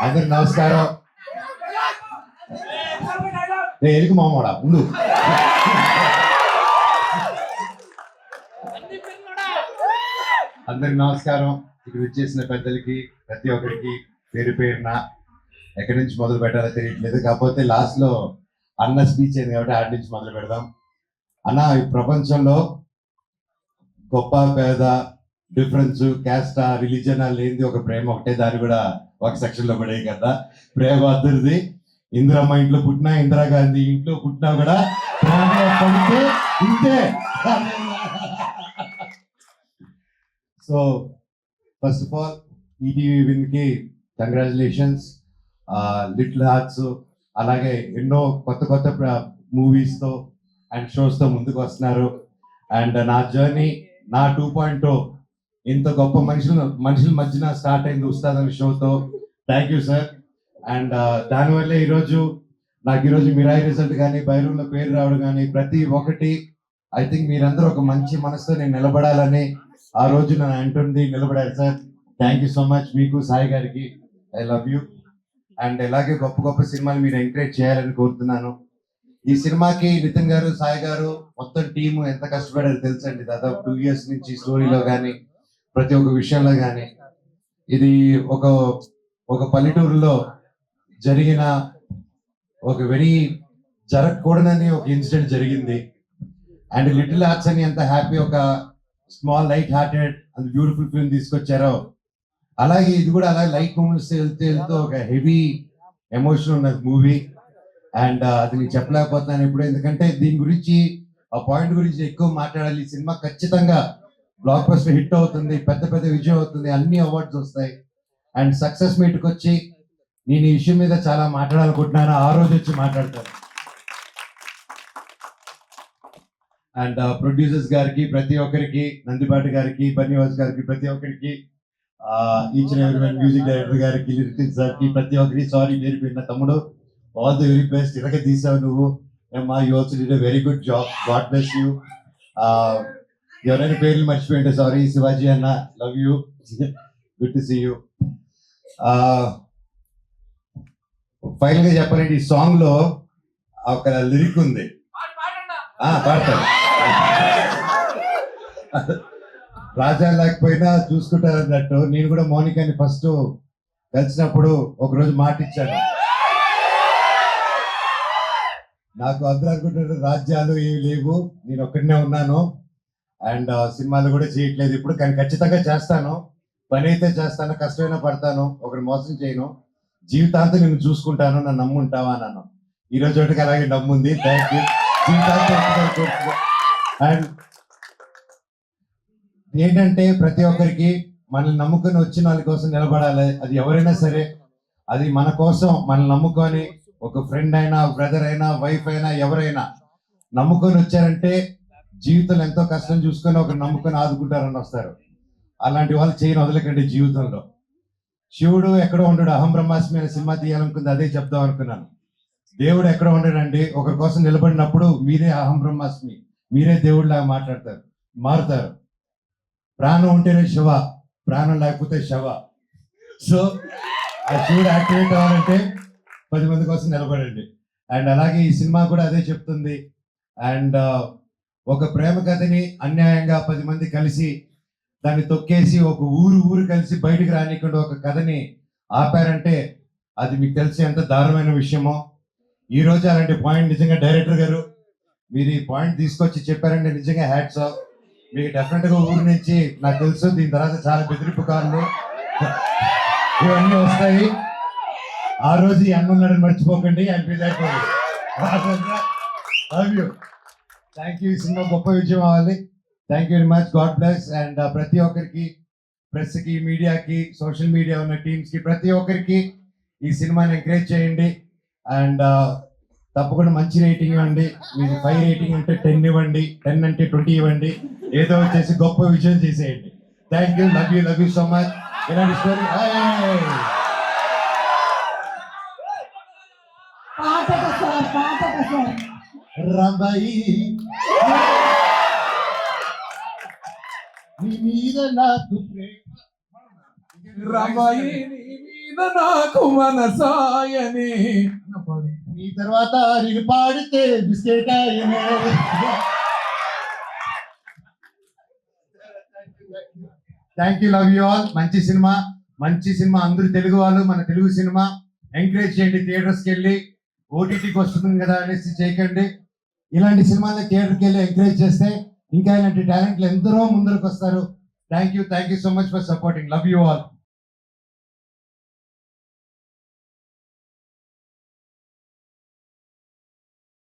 అందరికి నమస్కారం. ఎలుగు మామూడా ఉండు. అందరికి నమస్కారం. ఇక్కడ వచ్చేసిన పెద్దలకి ప్రతి ఒక్కరికి పేరు పేరున ఎక్కడి నుంచి మొదలు పెట్టాలో తెలియట్లేదు. కాకపోతే లాస్ట్ లో అన్న స్పీచ్ అయింది కాబట్టి ఆడి నుంచి మొదలు పెడదాం. అన్న, ఈ ప్రపంచంలో గొప్ప పేద డిఫరెన్స్ క్యాస్ట్ రిలీజన్ లేనిది ఒక ప్రేమ ఒకటే, దాన్ని కూడా ఒక సెక్షన్ లో పడే కదా. ప్రేమ అందరిది. ఇందిరమ్మ ఇంట్లో పుట్టినా, ఇందిరాగాంధీ ఇంట్లో పుట్టినా కూడా ప్రేమ పడితే ఇంతే. So first of all ETV win కి కంగ్రాచులేషన్స్. లిటిల్ హార్ట్స్ అలాగే ఎన్నో కొత్త కొత్త మూవీస్ తో అండ్ షోస్ తో ముందుకు వస్తున్నారు. అండ్ నా జర్నీ, నా 2.0 ఇంత గొప్ప మనుషుల మధ్యన స్టార్ట్ అయింది ఉస్తాద్ అనే షోతో. Thank you sir. అండ్ దానివల్లే నాకు ఈరోజు మిరాయి రిజల్ట్ కానీ, బైరూన్లో పేరు రావడం కానీ ప్రతి ఒక్కటి ఐ థింక్ మీరందరూ ఒక మంచి మనసుతో నేను నిలబడాలని ఆ రోజు నన్ను అంటుంది నిలబడారు sir. Thank you so much. మీకు సాయి గారికి ఐ లవ్ యూ. అండ్ ఇలాగే గొప్ప గొప్ప సినిమాలు మీరు ఎంకరేజ్ చేయాలని కోరుతున్నాను. ఈ సినిమాకి నితిన్ గారు, సాయి గారు, మొత్తం టీము ఎంత కష్టపడారు తెలుసండి. దాదాపు 2 years నుంచి స్టోరీలో కానీ ప్రతి ఒక్క విషయంలో కానీ. ఇది ఒక పల్లెటూరులో జరిగిన ఒక జరగకూడదని ఒక ఇన్సిడెంట్ జరిగింది. అండ్ లిటిల్ హార్ట్స్ అని ఎంత హ్యాపీ, ఒక small light hearted and beautiful film తీసుకొచ్చారో, అలాగే ఇది కూడా అలా లైట్ మూమెంట్స్ వెళ్తూ ఒక హెవీ ఎమోషన్ ఉన్న మూవీ. అండ్ అది నేను చెప్పలేకపోతున్నాను ఇప్పుడు, ఎందుకంటే దీని గురించి ఆ పాయింట్ గురించి ఎక్కువ మాట్లాడాలి. ఈ సినిమా ఖచ్చితంగా బ్లాక్ బస్టర్ హిట్ అవుతుంది, పెద్ద పెద్ద విజయం అవుతుంది, అన్ని అవార్డ్స్ వస్తాయి. అండ్ సక్సెస్ మీట్కి వచ్చి నేను ఈ విషయం మీద చాలా మాట్లాడాలనుకుంటున్నాను. ఆ రోజు వచ్చి మాట్లాడతాను. అండ్ ప్రొడ్యూసర్స్ గారికి ప్రతి ఒక్కరికి, నందిపాటి గారికి, బన్నీవాస్ గారికి, ప్రతి ఒక్కరికి, each and every one, music director గారికి, లిరిక్స్ గారికి, ప్రతి ఒక్కరికి సారీ పేరు పెట్టిన తమ్ముడు. All the very best. ఇలాగే తీసావు నువ్వు. You also did a very good job. God bless you. ఎవరైనా పేర్లు మర్చిపోయింటే సారీ. శివాజీ అన్న, love you, good to see you. Final గా చెప్పాలంటే ఈ సాంగ్ లో ఒక లిరిక్ ఉంది, పాడతాను. రాజా లేకపోయినా చూసుకుంటారు అన్నట్టు, నేను కూడా మౌనికాని ఫస్ట్ కలిసినప్పుడు ఒకరోజు మాట ఇచ్చాను. నాకు అందరూ అనుకుంటున్నారు రాజ్యాలు ఏమి లేవు, నేను ఒక్కడనే ఉన్నాను. అండ్ సినిమాలు కూడా చేయట్లేదు ఇప్పుడు, కానీ ఖచ్చితంగా చేస్తాను. పని అయితే చేస్తాను, కష్టమైనా పడతాను, ఒకరు మోసం చేయను, జీవితాంతం నేను చూసుకుంటాను, నన్ను నమ్ముంటావా అన్నాను. ఈ రోజు ఒకటికి అలాగే నమ్ముంది. Thank you. జీవితాంతం. అండ్ ఏంటంటే ప్రతి ఒక్కరికి మనల్ని నమ్ముకొని వచ్చిన వాళ్ళ కోసం నిలబడాలి. అది ఎవరైనా సరే, అది మన కోసం మనల్ని నమ్ముకొని, ఒక ఫ్రెండ్ అయినా, బ్రదర్ అయినా, వైఫ్ అయినా, ఎవరైనా నమ్ముకొని వచ్చారంటే జీవితంలో ఎంతో కష్టం చూసుకొని ఒకరు నమ్ముకొని ఆదుకుంటారని వస్తారు. అలాంటి వాళ్ళు చేయని వదలకండి జీవితంలో. శివుడు ఎక్కడో ఉండడు. అహం బ్రహ్మాస్మి అనే సినిమా తీయాలనుకుంది, అదే చెప్దాం అనుకున్నాను. దేవుడు ఎక్కడో ఉండడండి. ఒకరి కోసం నిలబడినప్పుడు మీరే అహం బ్రహ్మాస్మి, మీరే దేవుడిలాగా మారుతారు. ప్రాణం ఉంటేనే శివ, ప్రాణం లేకపోతే శవ. సో ఆ శివుడు యాక్టివేట్ అవ్వాలంటే 10 మంది కోసం నిలబడండి. అండ్ అలాగే ఈ సినిమా కూడా అదే చెప్తుంది. అండ్ ఒక ప్రేమ కథని అన్యాయంగా 10 మంది కలిసి దాన్ని తొక్కేసి ఒక ఊరు కలిసి బయటకు రానికుండా ఒక కథని ఆపారంటే అది మీకు తెలిసి ఎంత దారుణమైన విషయమో. ఈ రోజు అలాంటి పాయింట్ నిజంగా డైరెక్టర్ గారు మీరు ఈ పాయింట్ తీసుకొచ్చి చెప్పారంటే నిజంగా హ్యాట్స్ ఆఫ్. మీకు డెఫినెట్ గా ఊరు నుంచి నాకు తెలుసు దీని తర్వాత చాలా బెదిరింపు కార్లు ఇవన్నీ వస్తాయి. ఆ రోజు ఈ అన్న ఉన్నాడని మర్చిపోకండి. Thank you. ఈ సినిమా గొప్ప విజయం అవ్వాలి. Thank you very much. God bless. And ప్రతి ఒక్కరికి, ప్రెస్ కి, మీడియాకి, సోషల్ మీడియా ఉన్న టీమ్స్ కి, ప్రతి ఒక్కరికి ఈ సినిమాని ఎంకరేజ్ చేయండి. అండ్ తప్పకుండా మంచి రేటింగ్ ఇవ్వండి. మీరు 5 రేటింగ్ అంటే 10 ఇవ్వండి, 10 అంటే 20 ఇవ్వండి. ఏదో వచ్చేసి గొప్ప విజయం చేసేయండి. Thank you. Love you so much. ఇలాంటి స్టోరీ రబాయి నీ మీద నాకు ప్రేమ, రబాయి నీ మీద నాకు మనసాయని అన్న పాడు. నీ తర్వాత నేను పాడితే బిస్కెట్ ఆయనే. Thank you, love you all. మంచి సినిమా అందరూ తెలుగు వాళ్ళు, మన తెలుగు సినిమా ఎంకరేజ్ చేయండి. థియేటర్స్కి వెళ్ళి ఓటీటీకి వస్తుంది కదా అనేసి చేయకండి. ఇలాంటి సినిమాలని థియేటర్కి వెళ్ళి ఎంకరేజ్ చేస్తే ఇంకా ఇలాంటి టాలెంట్లు ఎందరో ముందరకు వస్తారు. Thank you so much for supporting. Love you all.